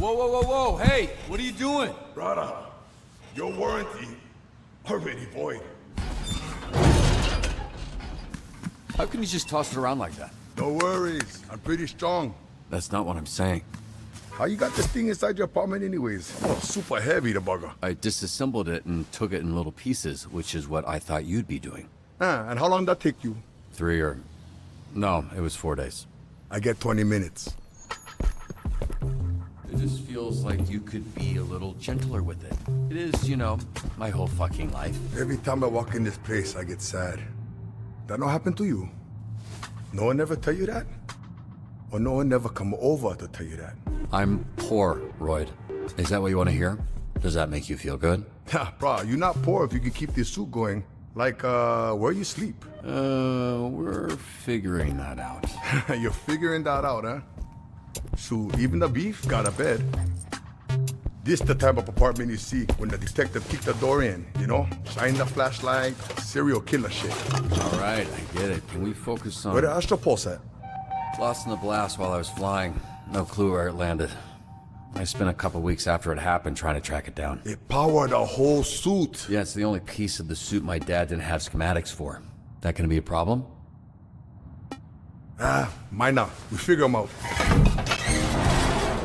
Whoa, whoa, whoa, whoa! Hey, what are you doing? Brother, your warranty already void. How can you just toss it around like that? No worries, I'm pretty strong. That's not what I'm saying. How you got this thing inside your apartment anyways? Oh, super heavy, the bugger. I disassembled it and took it in little pieces, which is what I thought you'd be doing. And how long did that take you? 3 or... No, it was 4 days. I get 20 minutes. It just feels like you could be a little gentler with it. It is, you know, my whole fucking life. Every time I walk in this place, I get sad. That not happen to you? No one ever tell you that? Or no one never come over to tell you that? I'm poor, Royd. Is that what you want to hear? Does that make you feel good? Ha, bro, you're not poor if you can keep this suit going. Like, where you sleep? We're figuring that out. You're figuring that out, huh? So, even the beef got a bed. This the type of apartment you see when the detective kicked the door in, you know? Shine the flashlight, serial killer shit. All right, I get it. Can we focus on... Where the Astropulse at? Lost in the blast while I was flying. No clue where it landed. I spent a couple weeks after it happened trying to track it down. It powered the whole suit. Yeah, it's the only piece of the suit my dad didn't have schematics for. That gonna be a problem? Might not. We figure them out.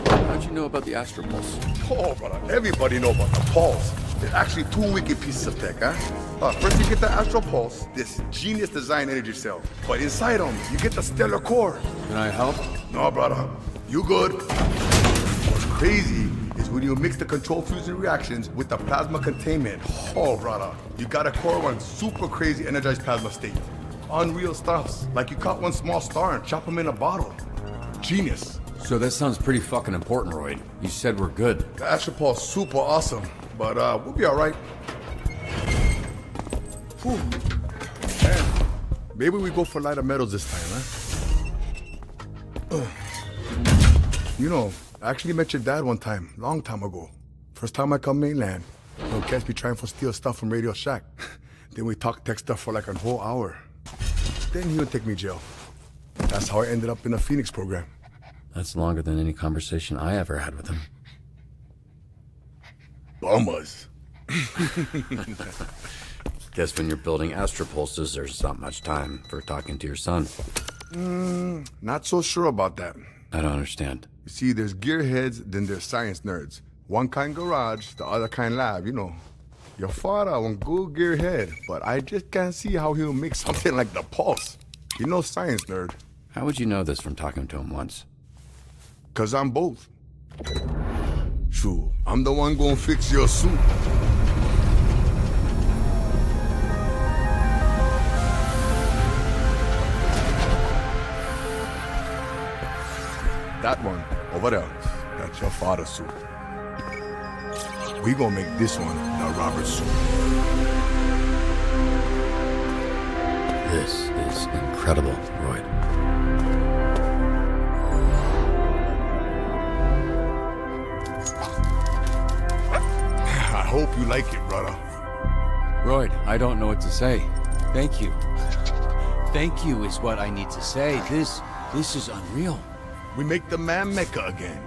How'd you know about the Astropulse? Oh, brother, everybody know about the pulse. There's actually 2 wicked pieces of tech, huh? First you get the Astral Pulse, this genius design energy cell. But inside them, you get the stellar core. Can I help? No, brother, you good. What's crazy is when you mix the control fusion reactions with the plasma containment. Oh, brother, you got a core one super crazy energized plasma state. Unreal stuffs, like you caught one small star and chop them in a bottle. Genius. So that sounds pretty fucking important, Royd. You said we're good. The Astral Pulse super awesome, but we'll be all right. Whew. Man, maybe we go for lighter metals this time, huh? You know, I actually met your dad one time, long time ago. First time I come mainland. He'll catch me trying to steal stuff from Radio Shack. Then we talk tech stuff for like a whole hour. Then he would take me to jail. That's how I ended up in a Phoenix program. That's longer than any conversation I ever had with him. Bummers. Guess when you're building astropulses, there's not much time for talking to your son. Not so sure about that. I don't understand. You see, there's gearheads, then there's science nerds. One kind garage, the other kind lab, you know. Your father won't go gearhead, but I just can't see how he'll make something like the pulse. He knows science nerd. How would you know this from talking to him once? 'Cause I'm both. Sure, I'm the one gonna fix your suit. That one, over there, that's your father's suit. We gonna make this one the Robert suit. This is incredible, Royd. I hope you like it, brother. Royd, I don't know what to say. Thank you. Thank you is what I need to say. This is unreal. We make the man Mecca again.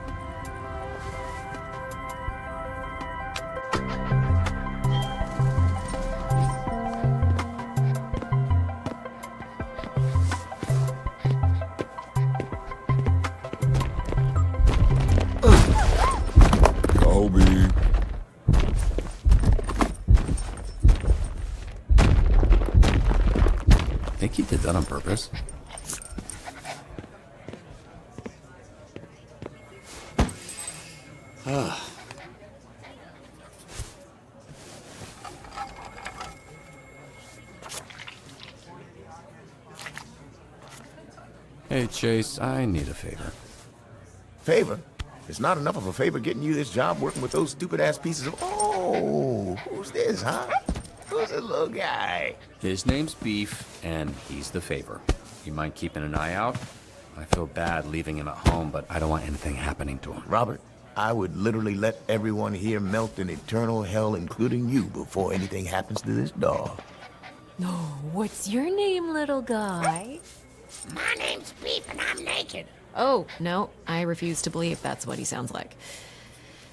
Kobe. Think he did that on purpose? Hey, Chase, I need a favor. Favor? It's not enough of a favor getting you this job working with those stupid-ass pieces of... Oh, who's this, huh? Who's this little guy? His name's Beef, and he's the favor. You mind keeping an eye out? I feel bad leaving him at home, but I don't want anything happening to him. Robert, I would literally let everyone here melt in eternal hell, including you, before anything happens to this dog. No, what's your name, little guy? My name's Beef and I'm naked. Oh, no, I refuse to believe that's what he sounds like.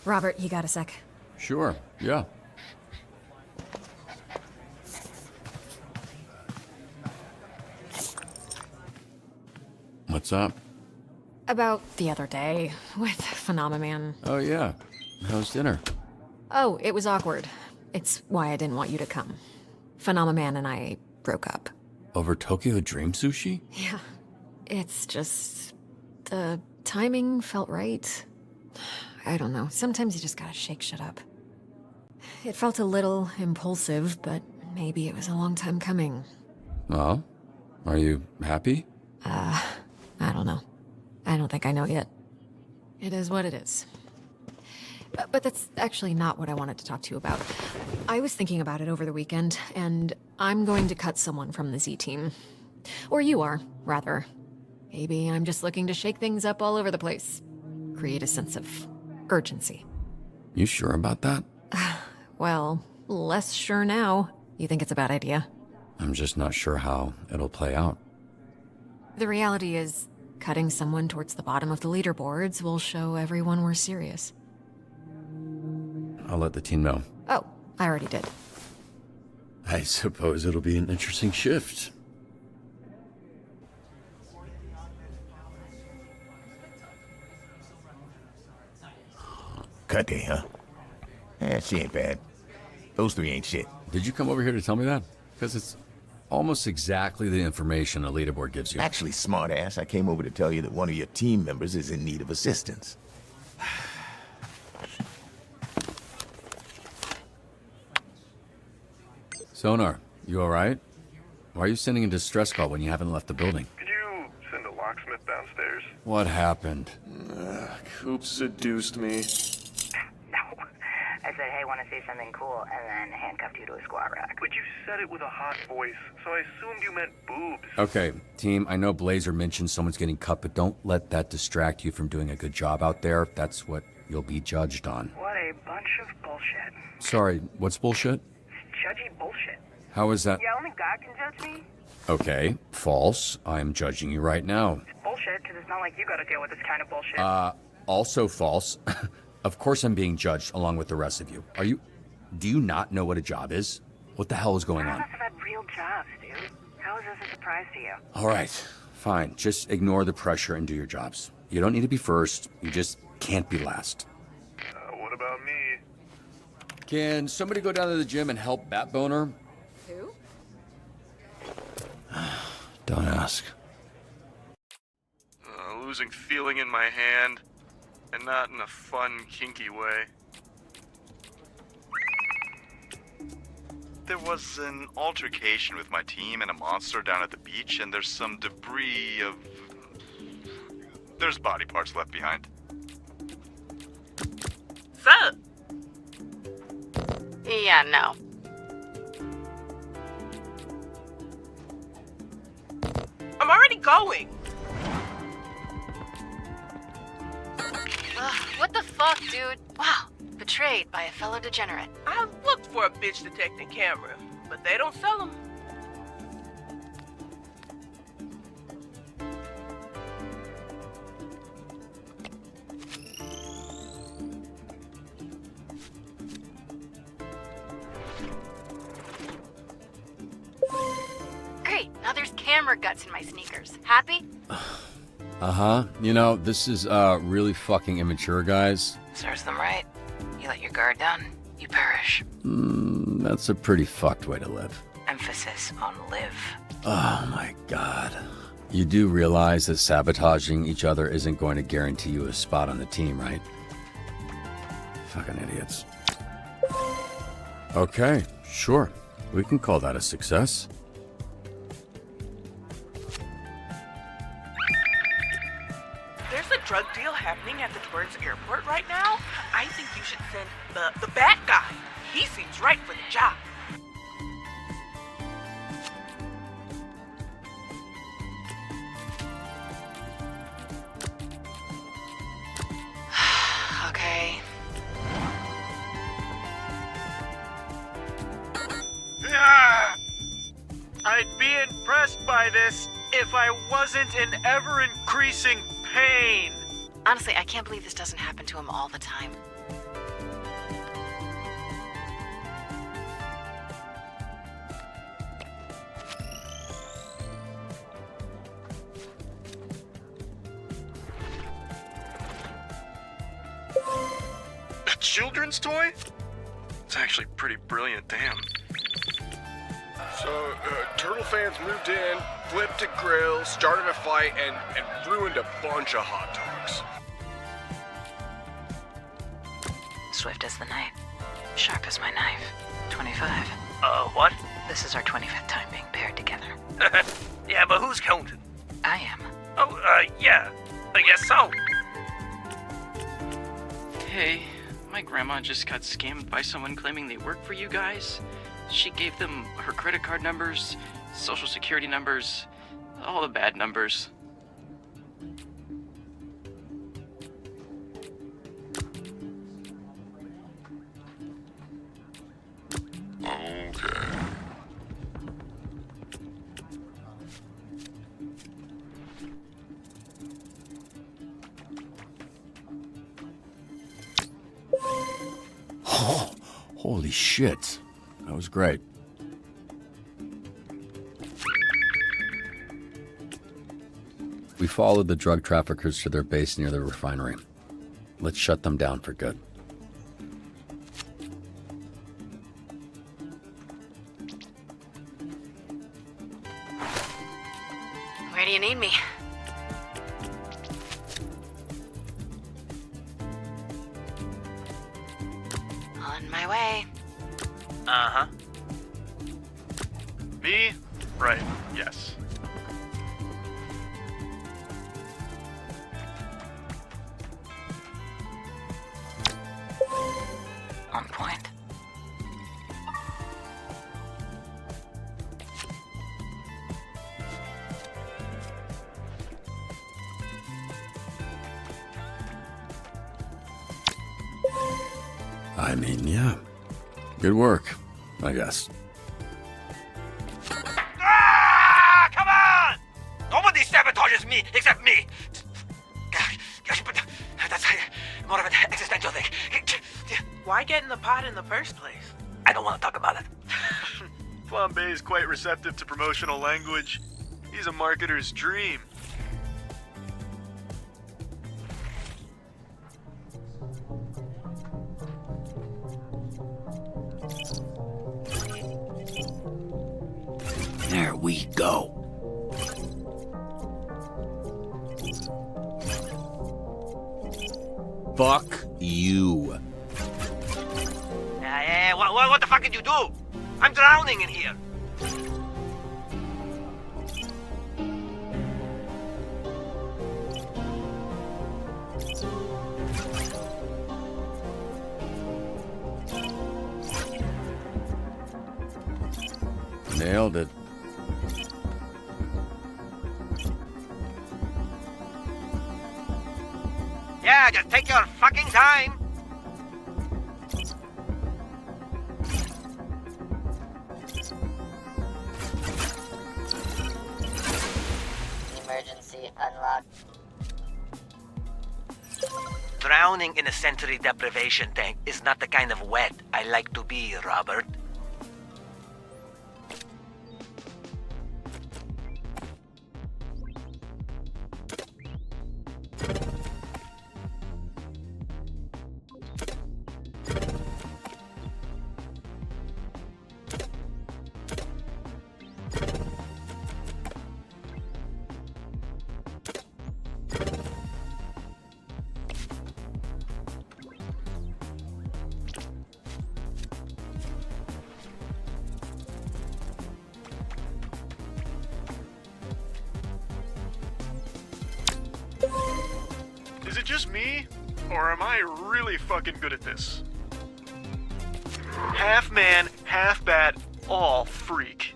Robert, you got a sec? Sure, yeah. What's up? About the other day, with Phenomenon. Oh, yeah. How's dinner? Oh, it was awkward. It's why I didn't want you to come. Phenomenon and I broke up. Over Tokyo Dream Sushi? Yeah. It's just... the timing felt right. I don't know. Sometimes you just gotta shake shit up. It felt a little impulsive, but maybe it was a long time coming. Well, are you happy? I don't know. I don't think I know yet. It is what it is. But that's actually not what I wanted to talk to you about. I was thinking about it over the weekend, and I'm going to cut someone from the Z team. Or you are, rather. Maybe I'm just looking to shake things up all over the place. Create a sense of urgency. You sure about that? Well, less sure now. You think it's a bad idea? I'm just not sure how it'll play out. The reality is, cutting someone towards the bottom of the leaderboards will show everyone we're serious. I'll let the team know. Oh, I already did. I suppose it'll be an interesting shift. Cut day, huh? She ain't bad. Those three ain't shit. Did you come over here to tell me that? Because it's almost exactly the information a leaderboard gives you. Actually, smartass, I came over to tell you that one of your team members is in need of assistance. Sonar, you alright? Why are you sending a distress call when you haven't left the building? Could you send a locksmith downstairs? What happened? Coop seduced me. No. I said, hey, want to see something cool, and then handcuffed you to a squat rack. But you said it with a hot voice, so I assumed you meant boobs. Okay, team, I know Blazer mentioned someone's getting cut, but don't let that distract you from doing a good job out there. That's what you'll be judged on. What a bunch of bullshit. Sorry, what's bullshit? Judgy bullshit. How is that? Yeah, only God can judge me. Okay, false. I'm judging you right now. It's bullshit, because it's not like you gotta deal with this kind of bullshit. Also false. Of course I'm being judged along with the rest of you. Do you not know what a job is? What the hell is going None of on? us have had real jobs, dude. How is this a surprise to you? All right, fine. Just ignore the pressure and do your jobs. You don't need to be first. You just can't be last. What about me? Can somebody go down to the gym and help Batboner? Who? Don't ask. Losing feeling in my hand, and not in a fun, kinky way. There was an altercation with my team and a monster down at the beach, and there's some debris of... There's body parts left behind. Sup? Yeah, no. I'm already going. What the fuck, dude? Wow, betrayed by a fellow degenerate. I looked for a bitch detecting camera, but they don't sell them. Great, now there's camera guts in my sneakers. Happy? Uh-huh. You know, this is, really fucking immature, guys. Serves them right. You let your guard down, you perish. That's a pretty fucked way to live. Emphasis on live. Oh my god. You do realize that sabotaging each other isn't going to guarantee you a spot on the team, right? Fucking idiots. Okay, sure. We can call that a success. There's a drug deal happening at the Burns airport right now. I think you should send the bat guy. He seems right for the job. Okay. I'd be impressed by this if I wasn't in ever-increasing pain. Honestly, I can't believe this doesn't happen to him all the time. children's toy? It's actually pretty brilliant, damn. So, Turtle fans moved in, flipped a grill, started a fight, and ruined a bunch of hot dogs. Swift as the night. Sharp as my knife. 25. What? This is our 25th time being paired together. Yeah, but who's counting? I am. Oh, yeah. I guess so. Hey, my grandma just got scammed by someone claiming they work for you guys. She gave them her credit card numbers, social security numbers, all the bad numbers. Okay. Oh, holy shit. That was great. We followed the drug traffickers to their base near the refinery. Let's shut them down for good. Where do you need me? On my way. Uh-huh. Me? Right, yes. On point. I mean, yeah. Good work, I guess. Ah! Come on! Nobody sabotages me except me. That's more of an existential thing. Why get in the pot in the first place? I don't want to talk about it. Flambe is quite receptive to promotional language. He's a marketer's dream. There we go. Fuck you. What the fuck did you do? I'm drowning in here. Nailed it. Yeah, just take your fucking time. Emergency unlocked. Drowning in a sensory deprivation tank is not the kind of wet I like to be, Robert. Is it just me? Or am I really fucking good at this? Half man, half bat, all freak.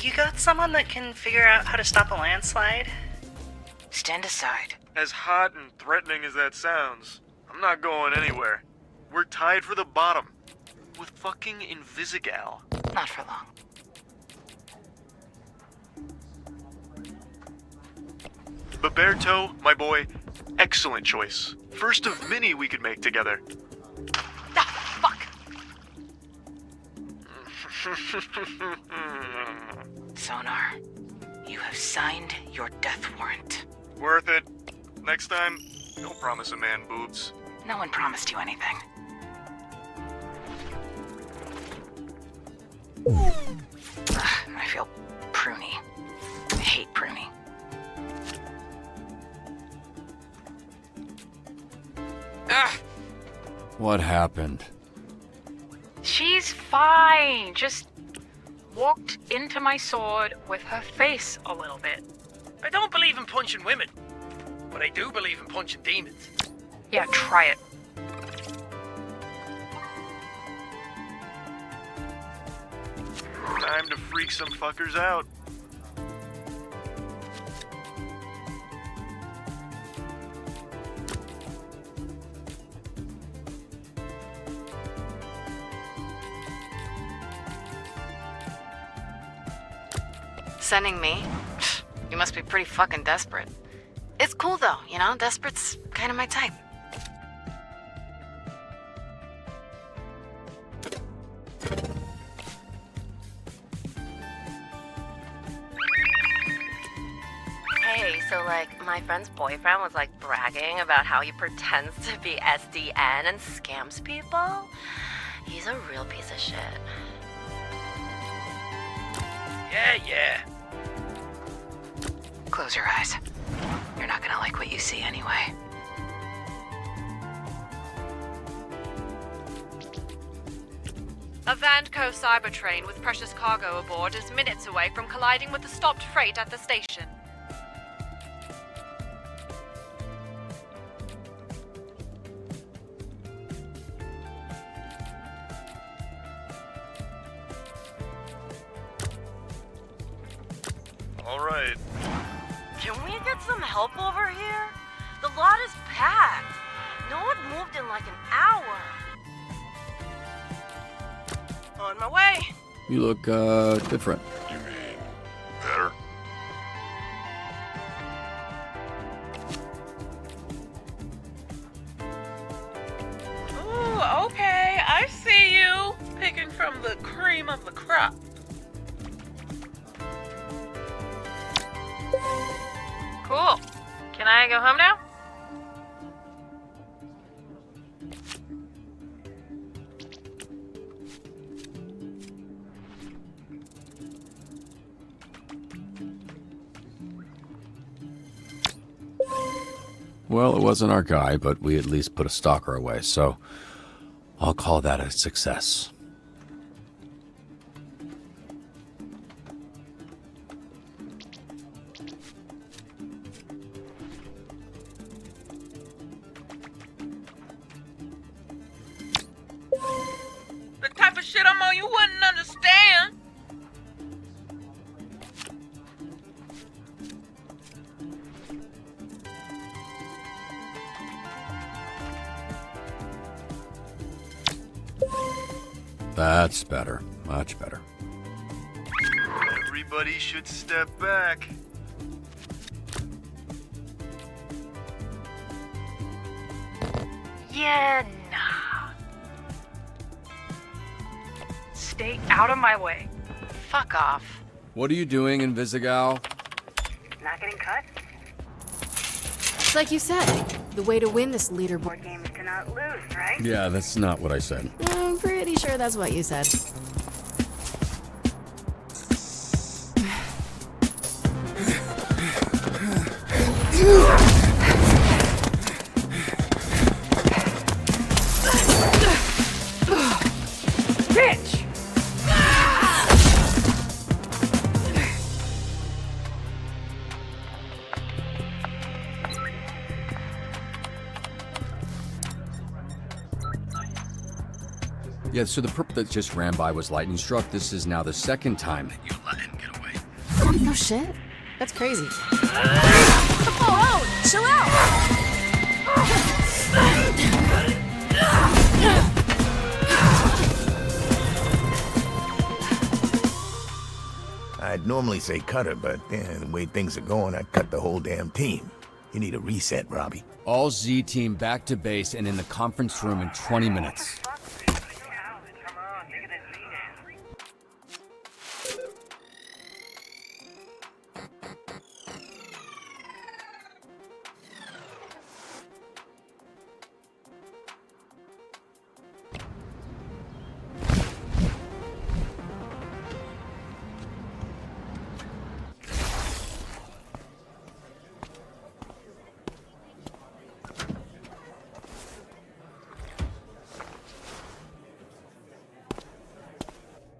You got someone that can figure out how to stop a landslide? Stand aside. As hot and threatening as that sounds, I'm not going anywhere. We're tied for the bottom. with fucking Invisigal. Not for long. Beberto, my boy, excellent choice. First of many we could make together. Ah, fuck! Sonar, you have signed your death warrant. Worth it. Next time, don't promise a man boobs. No one promised you anything. Ugh, I feel pruny. I hate pruny. Ugh. What happened? She's fine. Just walked into my sword with her face a little bit. I don't believe in punching women, but I do believe in punching demons. Yeah, try it. Time to freak some fuckers out. Sending me? You must be pretty fucking desperate. It's cool though, you know? Desperate's kind of my type. Hey, so my friend's boyfriend was bragging about how he pretends to be SDN and scams people. He's a real piece of shit. Yeah. Close your eyes. You're not gonna like what you see anyway. A Vanco Cybertrain with precious cargo aboard is minutes away from colliding with the stopped freight at the station. All right. Can we get some help over here? The lot is packed. No one moved in an hour. On my way. You look, different. You mean better? Ooh, okay, I see you. Picking from the cream of the crop. Cool. Can I go home now? Well, it wasn't our guy, but we at least put a stalker away, so I'll call that a success. The type of shit I'm on you wouldn't understand. That's better. Much better. Everybody should step back. Yeah, nah. Stay out of my way. Fuck off. What are you doing, Invisigal? Not getting cut? It's like you said, the way to win this leaderboard Game is to not lose, right? Yeah, that's not what I said. I'm pretty sure that's what you said. Bitch! Yeah, so the perp that just ran by was lightning struck. This is now the second time that you let him get away. No shit. That's crazy. Oh, chill out! I'd normally say cut her, but the way things are going, I'd cut the whole damn team. You need a reset, Robbie. All Z team back to base and in the conference room in 20 minutes.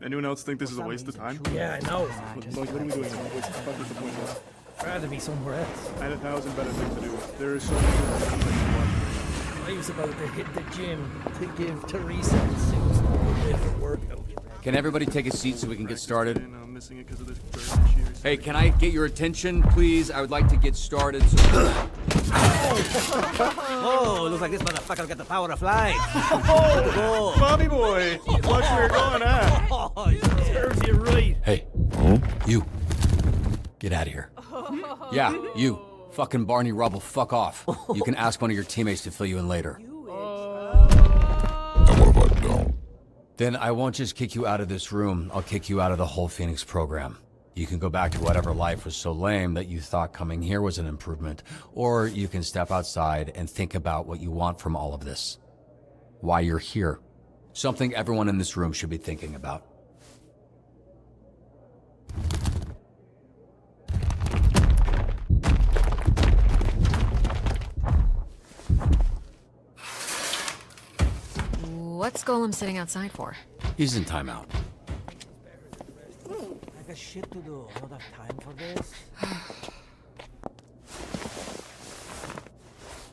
Anyone else think this is a waste of time? Yeah, I know. What are we doing? What the fuck is the point of I'd rather be somewhere else. I had 1,000 better things to do. There is so many good things I can watch. I was about to hit the gym to give Teresa the suits different workout. Can everybody take a seat so we can get started? Hey, can I get your attention, please? I would like to get started. Oh, looks like this motherfucker got the power of light. Oh, Bobby boy, watch where you're going, huh? Oh, serves you right. Hey, you. Get out of here. Yeah, you. Fucking Barney Rubble, fuck off. You can ask one of your teammates to fill you in later. And what if I don't? Then I won't just kick you out of this room, I'll kick you out of the whole Phoenix program. You can go back to whatever life was so lame that you thought coming here was an improvement, or you can step outside and think about what you want from all of this. Why you're here. Something everyone in this room should be thinking about. What's Golem sitting outside for? He's in timeout. I got shit to do. I don't have time for this.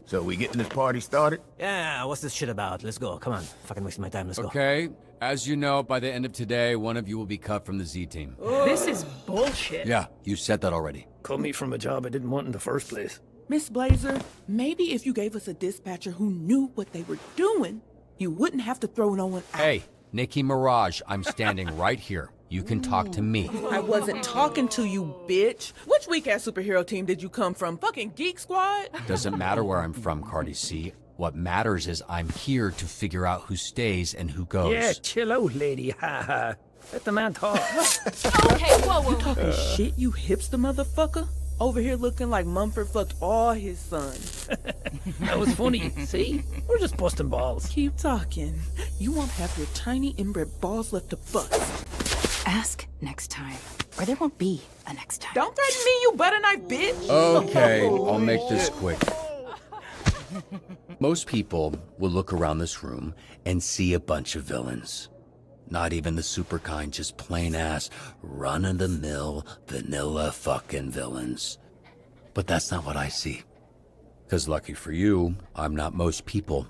So we getting this party started? Yeah, what's this shit about? Let's go. Come on. Fucking wasting my time. Let's go. Okay. As you know, by the end of today, one of you will be cut from the Z team. This is bullshit. Yeah, you said that already. Cut me from a job I didn't want in the first place. Miss Blazer, maybe if you gave us a dispatcher who knew what they were doing, you wouldn't have to throw no one out. Hey, Nikki Mirage, I'm standing right here. You can talk to me. I wasn't talking to you, bitch. Which weak-ass superhero team did you come from? Fucking Geek Squad? Doesn't matter where I'm from, Cardi C. What matters is I'm here to figure out who stays and who goes. Yeah, chill out, lady. Ha ha. Let the man talk. Okay, whoa. You talking shit, you hipster motherfucker? Over here looking like Mumford fucked all his sons. That was funny. See? We're just busting balls. Keep talking. You won't have your tiny inbred balls left to bust. Ask next time, or there won't be a next time. Don't threaten me, you butter knife bitch! Okay, I'll make this quick. Most people will look around this room and see a bunch of villains. Not even the super kind, just plain ass, run-of-the-mill, vanilla fucking villains. But that's not what I see. 'Cause lucky for you, I'm not most people.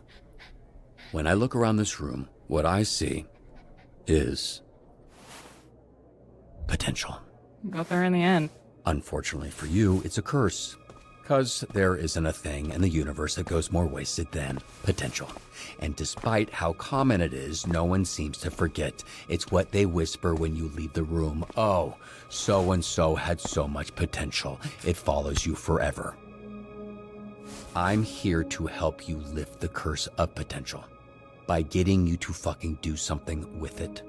When I look around this room, what I see is potential. Got there in the end. Unfortunately for you, it's a curse. 'Cause there isn't a thing in the universe that goes more wasted than potential. And despite how common it is, no one seems to forget. It's what they whisper when you leave the room. Oh, so-and-so had so much potential. It follows you forever. I'm here to help you lift the curse of potential by getting you to fucking do something with it.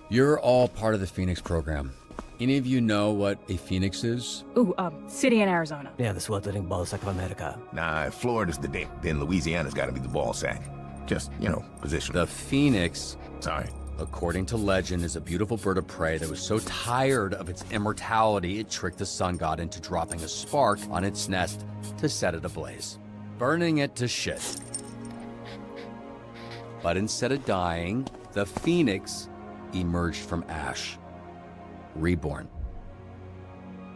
You're all part of the Phoenix program. Any of you know what a Phoenix is? Ooh, city in Arizona. Yeah, the sweltering ballsack of America. Nah, if Florida's the dick, then Louisiana's gotta be the ball sack. Just, position. The Phoenix, sorry, according to legend, is a beautiful bird of prey that was so tired of its immortality, it tricked the sun god into dropping a spark on its nest to set it ablaze, burning it to shit. But instead of dying, the Phoenix emerged from ash. Reborn.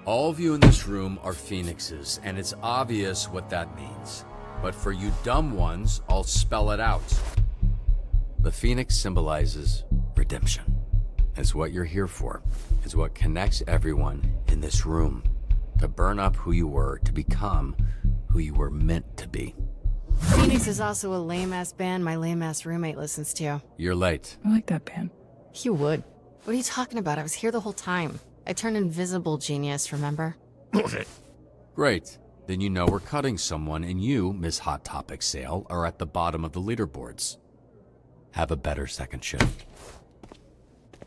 All of you in this room are Phoenixes, and it's obvious what that means. But for you dumb ones, I'll spell it out. The Phoenix symbolizes redemption. It's what you're here for. It's what connects everyone in this room. To burn up who you were, to become who you were meant to be. Phoenix is also a lame-ass band my lame-ass roommate listens to. You're late. I like that band. You would. What are you talking about? I was here the whole time. I turned invisible, genius, remember? Great. Then you know we're cutting someone, and you, Miss Hot Topic Sale, are at the bottom of the leaderboards. Have a better second shift.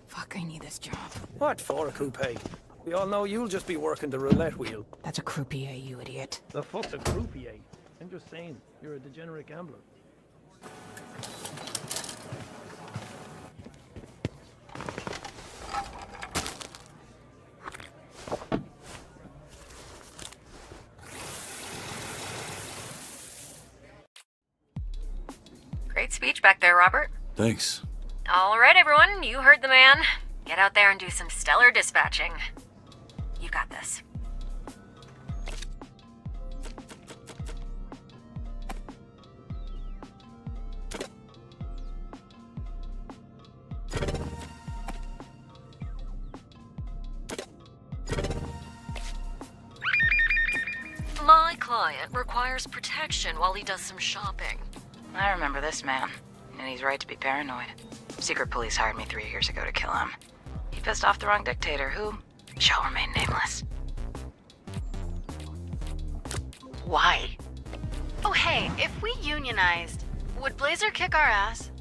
Fuck, I need this job. What for a coupe? We all know you'll just be working the roulette wheel. That's a croupier, you idiot. The fuck's a croupier? I'm just saying, you're a degenerate gambler. Great speech back there, Robert. Thanks. All right, everyone, you heard the man. Get out there and do some stellar dispatching. You got this. My client requires protection while he does some shopping. I remember this man, and he's right to be paranoid. Secret police hired me 3 years ago to kill him. He pissed off the wrong dictator, who shall remain nameless. Why? Oh, hey, if we unionized, would Blazer kick our ass?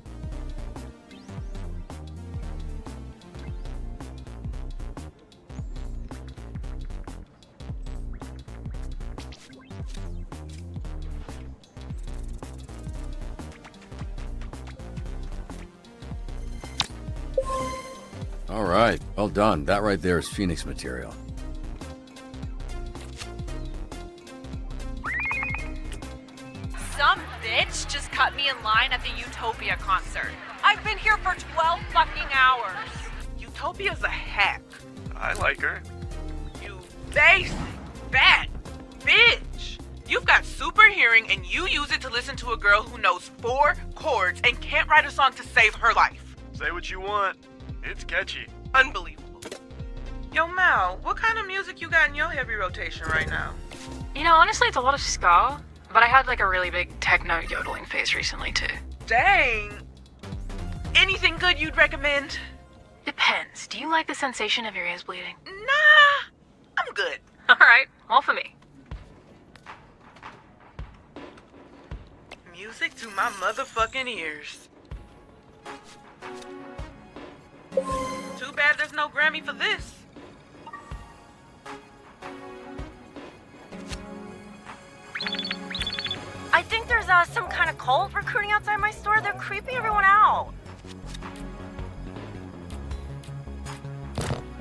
All right, well done. That right there is Phoenix material. Some bitch just cut me in line at the Utopia concert. I've been here for 12 fucking hours. Utopia's a hack. I like her. You basic, fat bitch. You've got super hearing and you use it to listen to a girl who knows 4 chords and can't write a song to save her life. Say what you want. It's catchy. Unbelievable. Yo, Mal, what kind of music you got in your heavy rotation right now? You know, honestly, it's a lot of ska, but I had like a really big techno yodeling phase recently too. Dang. Anything good you'd recommend? Depends. Do you like the sensation of your ears bleeding? Nah, I'm good. All right, all for me. Music to my motherfucking ears. Too bad there's no Grammy for this. I think there's some kind of cult recruiting outside my store. They're creeping everyone out.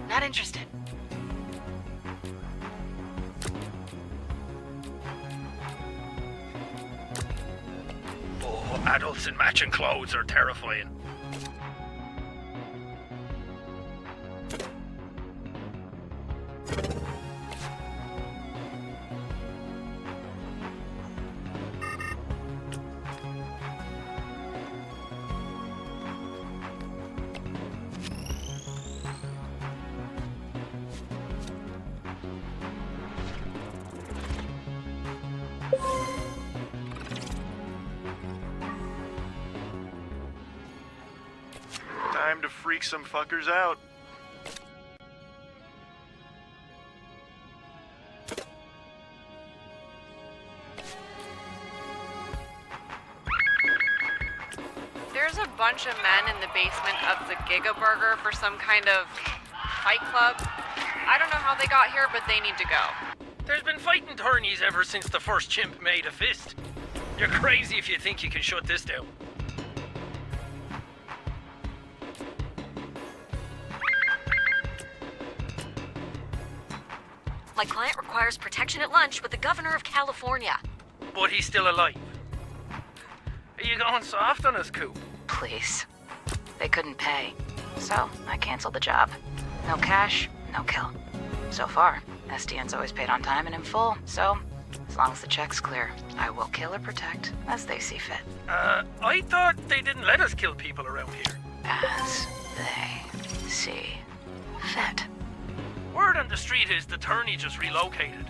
Not interested. Oh, adults in matching clothes are terrifying. Time to freak some fuckers out. There's a bunch of men in the basement of the Giga Burger for some kind of fight club. I don't know how they got here, but they need to go. There's been fighting tourneys ever since the first chimp made a fist. You're crazy if you think you can shut this down. My client requires protection at lunch with the governor of California. But he's still alive. Are you going soft on us, Coop? Please. They couldn't pay, so I canceled the job. No cash, no kill. So far, SDN's always paid on time and in full, so as long as the check's clear, I will kill or protect as they see fit. I thought they didn't let us kill people around here. As they see fit. Word on the street is the attorney just relocated.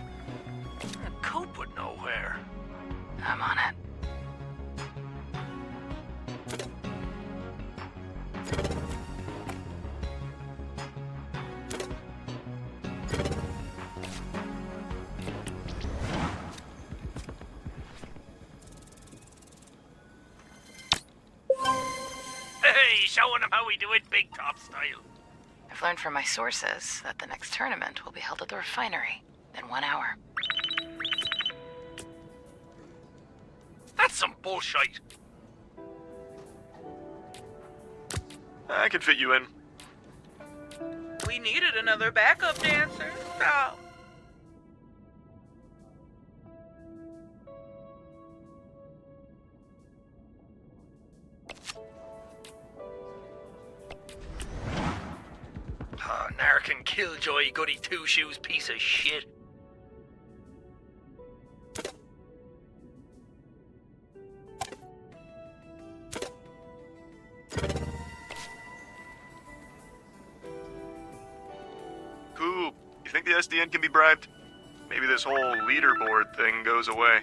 Coop would know where. I'm on it. showing them how we do it big top style. I've learned from my sources that the next tournament will be held at the refinery in 1 hour. That's some bullshit. I can fit you in. We needed another backup dancer. Oh. Oh, Narcan Killjoy, goody two-shoes piece of shit. Coop, you think the SDN can be bribed? Maybe this whole leaderboard thing goes away.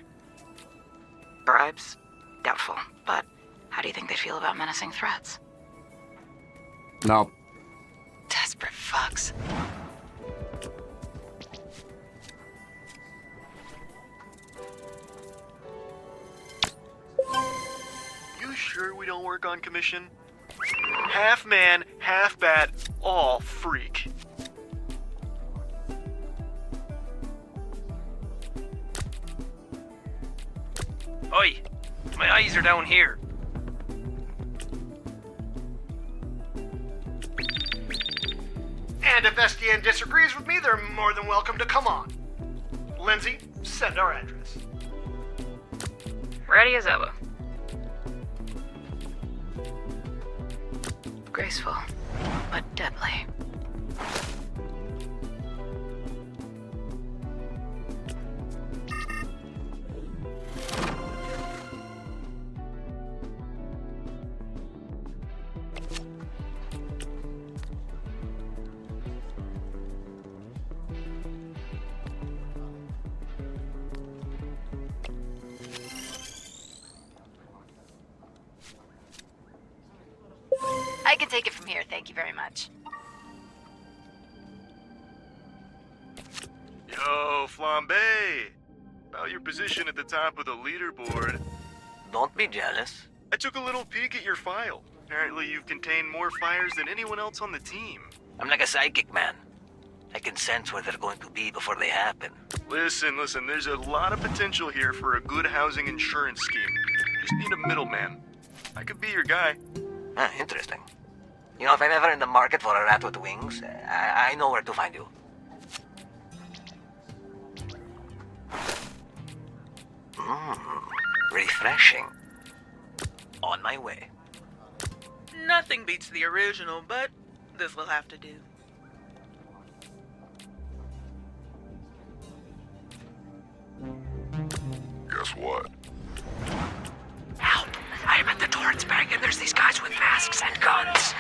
Bribes? Doubtful. But how do you think they'd feel about menacing threats? No. Desperate fucks. You sure we don't work on commission? Half man, half bat, all freak. Oi, my eyes are down here. And if SDN disagrees with me, they're more than welcome to come on. Lindsay, send our address. Ready as ever. Graceful, but deadly. I can take it from here, thank you very much. Yo, Flambe! About your position at the top of the leaderboard. Don't be jealous. I took a little peek at your file. Apparently you've contained more fires than anyone else on the team. I'm like a psychic, man. I can sense where they're going to be before they happen. Listen, there's a lot of potential here for a good housing insurance scheme. Just need a middleman. I could be your guy. Ah, interesting. You know, if I'm ever in the market for a rat with wings, I know where to find you. Refreshing. On my way. Nothing beats the original, but this will have to do. Guess what? Help! I'm at the Torrance Bank and there's these guys with masks and guns.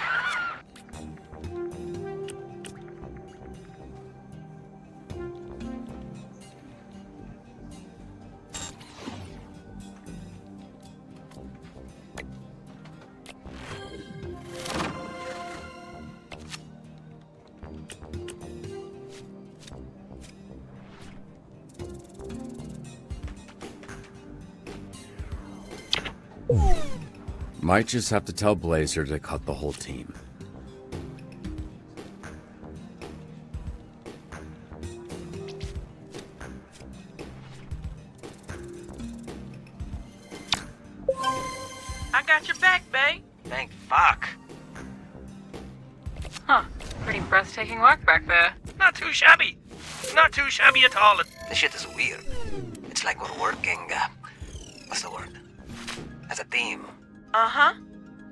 Might just have to tell Blazer to cut the whole team. I got your back, bae. Thank fuck. Huh. Pretty breathtaking work back there. Not too shabby. Not too shabby at all. This shit is weird. It's like we're working, what's the word? As a team. Uh-huh.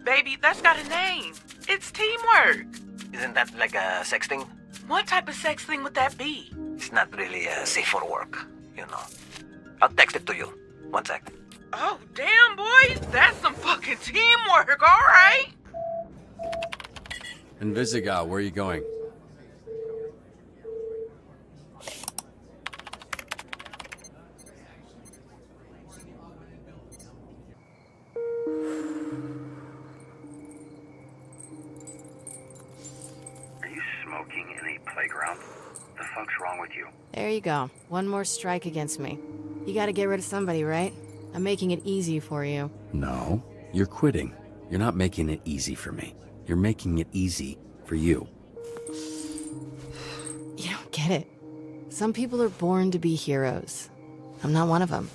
Baby, that's got a name. It's teamwork. Isn't that like a sex thing? What type of sex thing would that be? It's not really safe for work, you know. I'll text it to you. 1 sec. Oh, damn, boys. That's some fucking teamwork, all right? And Visigoth, where are you going? There you go. One more strike against me. You gotta get rid of somebody, right? I'm making it easy for you. No, you're quitting. You're not making it easy for me. You're making it easy for you. You don't get it. Some people are born to be heroes. I'm not one of them.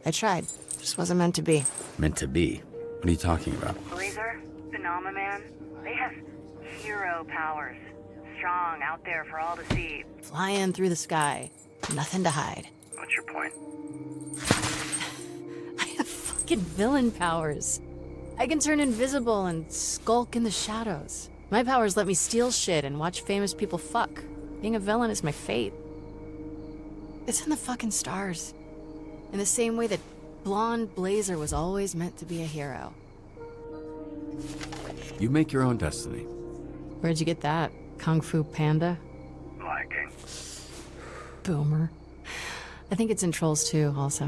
I tried. Just wasn't meant to be. Meant to be? What are you talking about? Blazer, Phenomena Man, they have hero powers. Strong, out there for all to see. Flying through the sky. Nothing to hide. What's your point? I have fucking villain powers. I can turn invisible and skulk in the shadows. My powers let me steal shit and watch famous people fuck. Being a villain is my fate. It's in the fucking stars. In the same way that blonde Blazer was always meant to be a hero. You make your own destiny. Where'd you get that? Kung Fu Panda? Liking. Boomer. I think it's in Trolls 2, also.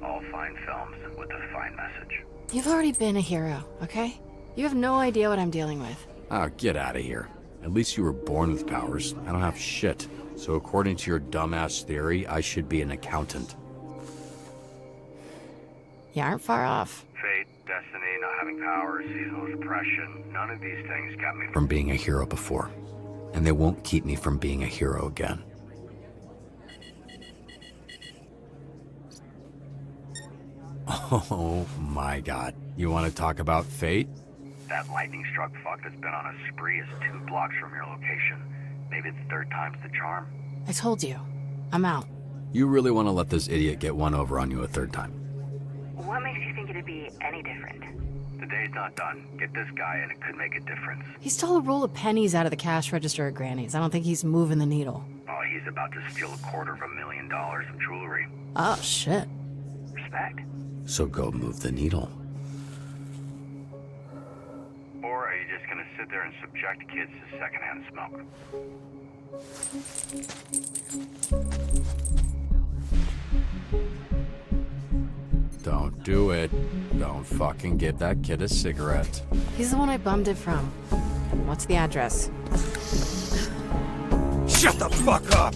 All fine films with a fine message. You've already been a hero, okay? You have no idea what I'm dealing with. Oh, get out of here. At least you were born with powers. I don't have shit. So according to your dumbass theory, I should be an accountant. You aren't far off. Fate, destiny, not having powers, seasonal depression. None of these things kept me From being a hero before. And they won't keep me from being a hero again. Oh my god. You want to talk about fate? That lightning-struck fuck that's been on a spree is 2 blocks from your location. Maybe the third time's the charm. I told you. I'm out. You really want to let this idiot get one over on you a third time? What makes you think it'd be any different? The day's not done. Get this guy and it could make a difference. He stole a roll of pennies out of the cash register at Granny's. I don't think he's moving the needle. Oh, he's about to steal $250,000 of jewelry. Oh, shit. Respect. So go move the needle. Or are you just gonna sit there and subject kids to secondhand smoke? Don't do it. Don't fucking give that kid a cigarette. He's the one I bummed it from. What's the address? Shut the fuck up!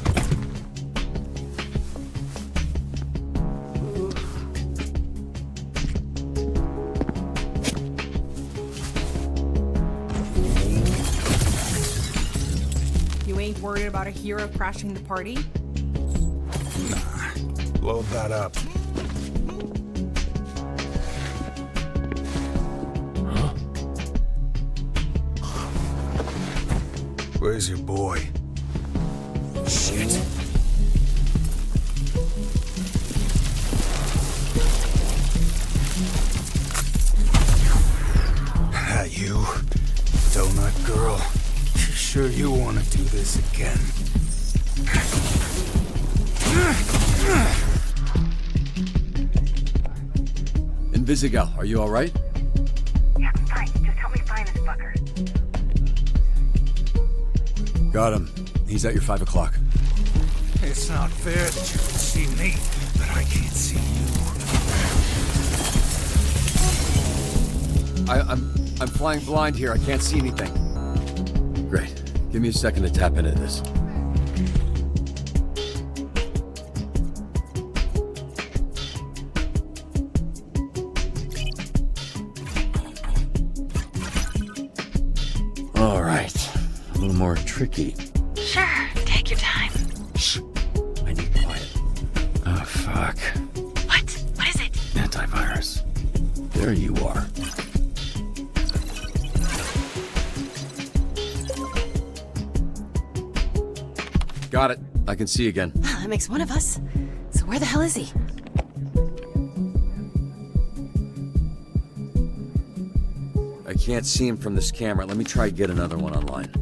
You ain't worried about a hero crashing the party? Nah. Load that up. Where's your boy? Shit. That you? Donut girl? Sure you want to do this again? Invisigal, are you alright? Yeah, I'm fine. Just help me find this fucker. Got him. He's at your 5 o'clock. It's not fair that you can see me, but I can't see you. I'm flying blind here. I can't see anything. Great. Give me a second to tap into this. All right. A little more tricky. Sure, take your time. Shh. I need quiet. Oh, fuck. What? What is it? Antivirus. There you are. Got it. I can see again. That makes one of us. So where the hell is he? I can't see him from this camera. Let me try to get another one online.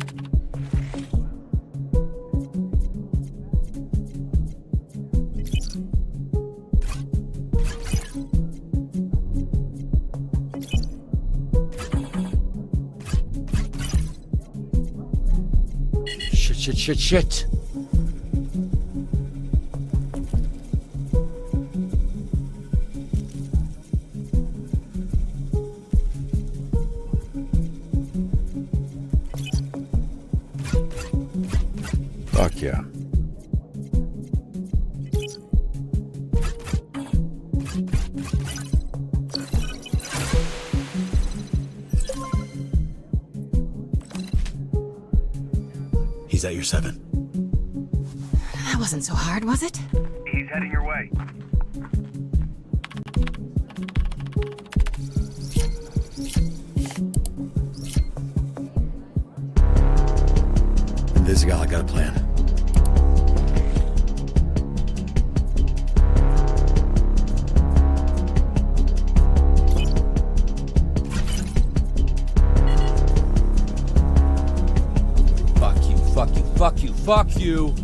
Shit. Fuck yeah. He's at your 7. That wasn't so hard, was it? He's heading your way. Invisigal, I got a plan. Fuck you, fuck you, fuck you, fuck you!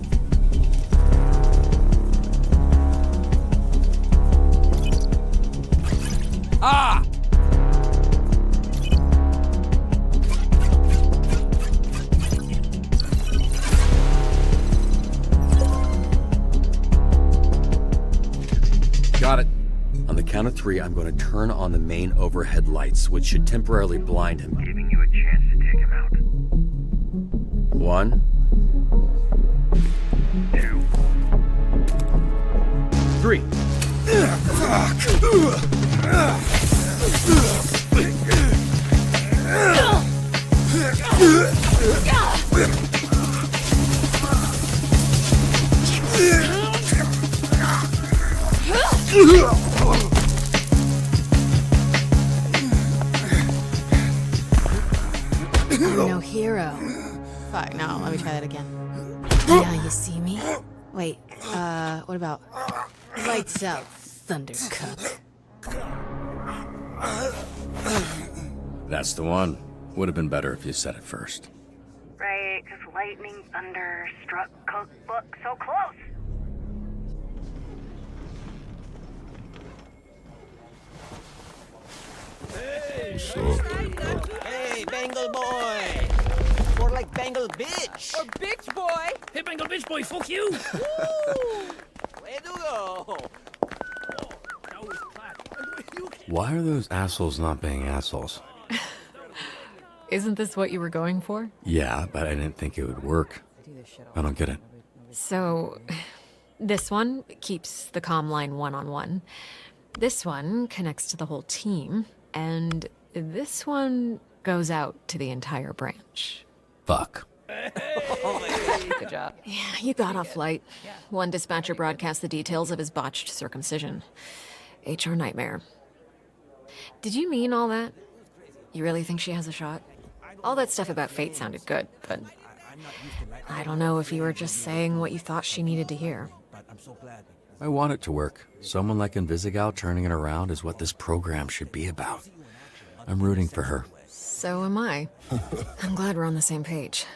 Ah! Got it. On the count of 3, I'm going to turn on the main overhead lights, which should temporarily blind him. Giving you a chance to take him out. 1, 2, 3. I'm no hero. Fuck, no, let me try that again. Now you see me? Wait, what about lights out, Thundercuck? That's the one. Would have been better if you said it first. Right, because lightning thunder struck cookbook so close. Hey, Bengal boy! More like Bengal bitch! Or bitch boy! Hey, Bengal bitch boy, fuck you! Way to go! Why are those assholes not being assholes? Isn't this what you were going for? Yeah, but I didn't think it would work. I don't get it. So, this one keeps the comm line one-on-one. This one connects to the whole team. And this one goes out to the entire branch. Fuck. Good job. Yeah, you got off light. One dispatcher broadcast the details of his botched circumcision. HR nightmare. Did you mean all that? You really think she has a shot? All that stuff about fate sounded good, but I don't know if you were just saying what you thought she needed to hear. I want it to work. Someone like Invisigal turning it around is what this program should be about. I'm rooting for her. So am I. I'm glad we're on the same page.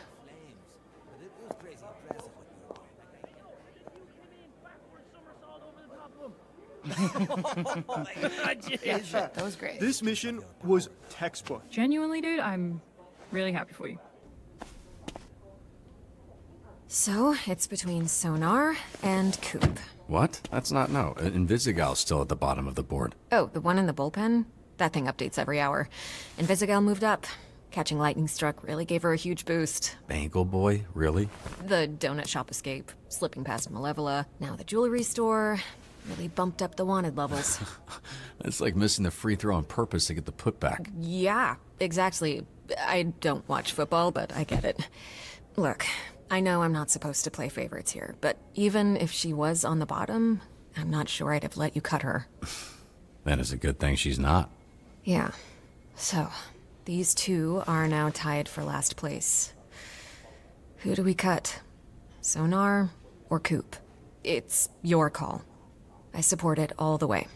That was great. This mission was textbook. Genuinely, dude, I'm really happy for you. So, it's between Sonar and Coop. What? That's not no. Invisigal's still at the bottom of the board. Oh, the one in the bullpen? That thing updates every hour. Invisigal moved up. Catching lightning struck really gave her a huge boost. Bangle boy? Really? The donut shop escape, slipping past Malevola, now the jewelry store, really bumped up the wanted levels. It's like missing the free throw on purpose to get the putback. Yeah, exactly. I don't watch football, but I get it. Look, I know I'm not supposed to play favorites here, but even if she was on the bottom, I'm not sure I'd have let you cut her. That is a good thing she's not. Yeah. So, these two are now tied for last place. Who do we cut? Sonar or Coop? It's your call. I support it all the way.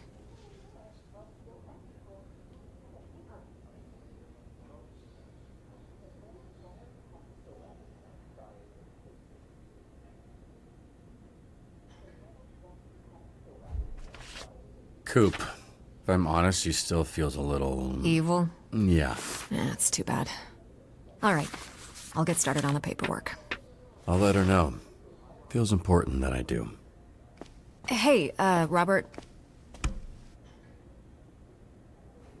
Coop. If I'm honest, she still feels a little... Evil? Yeah. That's too bad. All right. I'll get started on the paperwork. I'll let her know. Feels important that I do. Hey, Robert.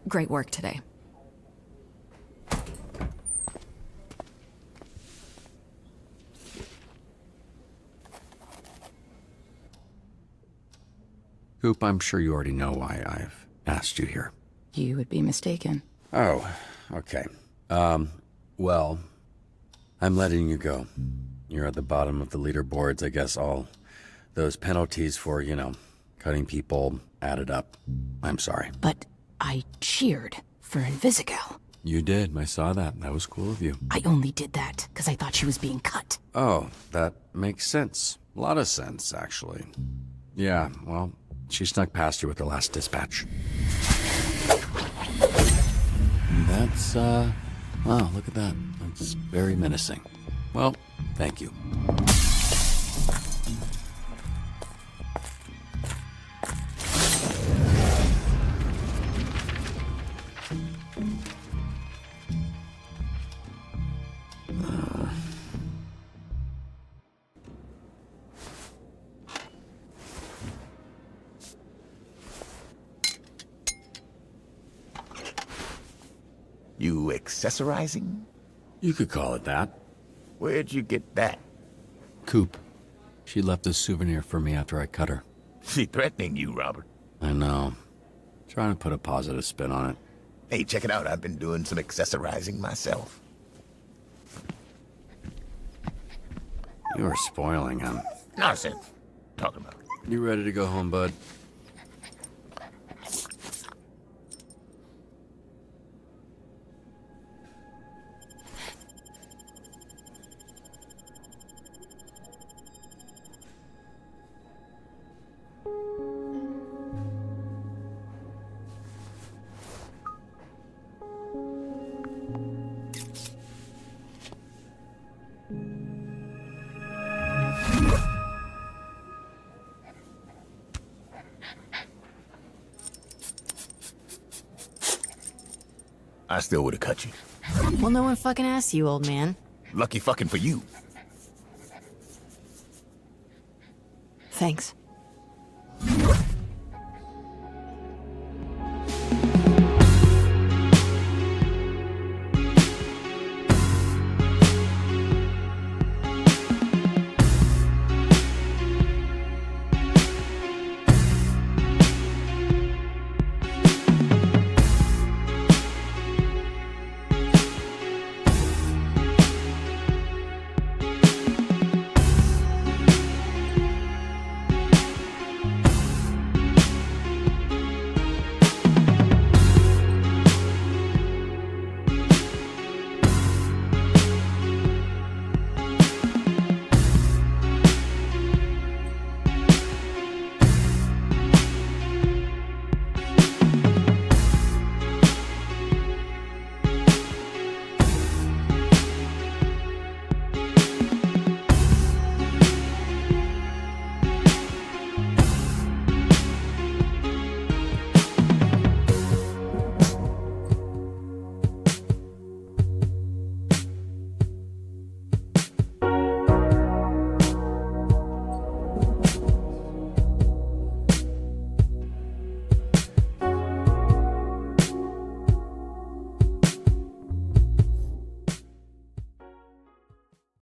Great work today. Coop, I'm sure you already know why I've asked you here. You would be mistaken. Oh, okay. Well, I'm letting you go. You're at the bottom of the leaderboards. I guess all those penalties for, cutting people added up. I'm sorry. But I cheered for Invisigal. You did. I saw that. That was cool of you. I only did that because I thought she was being cut. Oh, that makes sense. A lot of sense, actually. Yeah, well, she snuck past you with the last dispatch. That's, wow, look at that. That's very menacing. Well, thank you. You accessorizing? You could call it that. Where'd you get that? Coop. She left a souvenir for me after I cut her. She threatening you, Robert. I know. Trying to put a positive spin on it. Hey, check it out. I've been doing some accessorizing myself. You are spoiling him. Nonsense. Talking about. You ready to go home, bud? I still would have cut you. Well, no one fucking asked you, old man. Lucky fucking for you. Thanks.